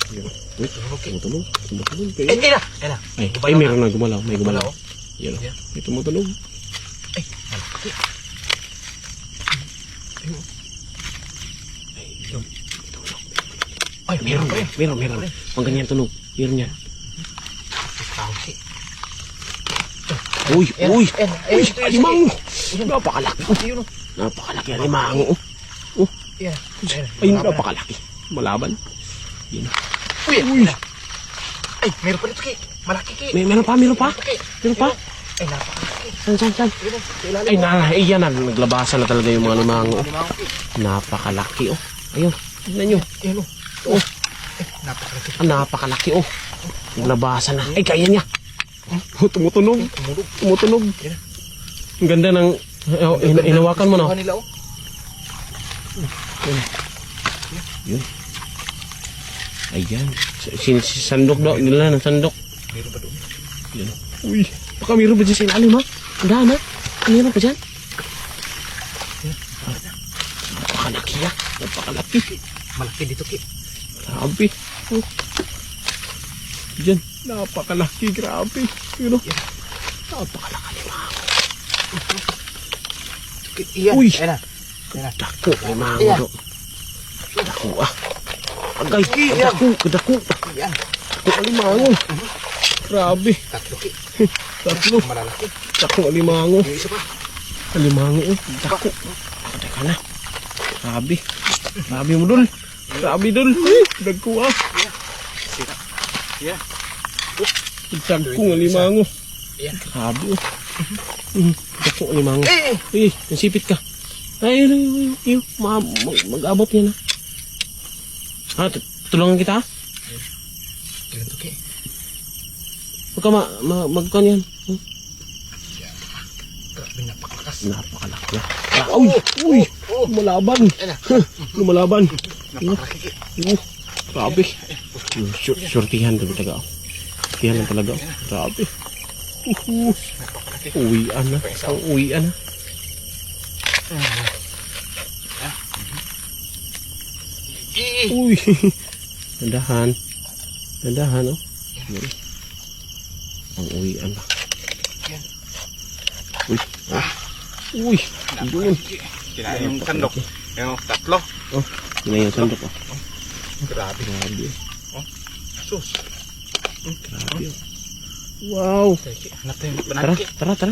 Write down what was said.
Uy, tumutunog. Tumutunog kayo. Ayun na. Ay, meron na gumalaw. May gumalaw. Gumalaw. Yan o. May tumutunog. Ay, malaki. Ay, Meron. Pang ganyan tunog. Meron yan. Uy, alimango. Napakalaki. Napakalaki alimango. Ay, napakalaki. Malaban. Yan. Uy. Ay, meron pa dito, Ki. Malaki, Ki. Meron pa. Meron pa? Ay, napakalaki. Saan? Ay, yan na. Naglabasan na talaga yung mga limango. Napakalaki, oh. Ayun, tignan nyo. Ayun, oh. Napakalaki. Napakalaki, oh. Naglabasan na. Ay, kaya niya. Tumutunog. Ang ganda ng... Inawakan mo, no? Yun. Ayan. Sandok daw. Nila ng sandok. Meron pa doon. Yan. Uy. Baka meron pa dyan sa ilalim, ha? Tandaan, ha? Meron pa dyan. Napakalaki, ha? Napakalaki. Malaki dito, Ki. Grabe. Oh. Diyan. Napakalaki. Grabe. Yun, oh. Napakalaki. Iyan. Uy. Ayun na. Dako. Ay, mango. Dako, ah. Agay. Dako. Iyan. Dako, alimango. Grabe. Tatlo, Ki. Tatlo. Malalaki. Dako, alimango. Yung isa pa. Alimango, oh. Dako. Teka na. Grabe. Grabe mo, Dol. Grabe, Dol. Dagko, ah. Sira. Yeah. Dagko, alimango. Ayan. Grabe, oh. Dako, alimango. Eh. Nasipit ka. Ay, yun. Mag-abot yan, ha. Tulungan kita, ha. Ganito, Ki. Huwag ka magkuhan yan. Grabe, napakalakas. Napakalaki na. Uy! Lumalaban. Lumalaban. Napakalaki, Ki. Grabe. Surtihan talaga. Surtihan lang talaga. Grabe. Uwian na. Ang uwian na. Uy. Dandahan. Dandahan, oh. Ang uwian na. Uy. Doon. Kinain yung sandok. Yung tatlo. Oh, yun yung sandok, oh. Grabe. Grabe. Sus. Grabe. Wow. Hanap tayo. Tara.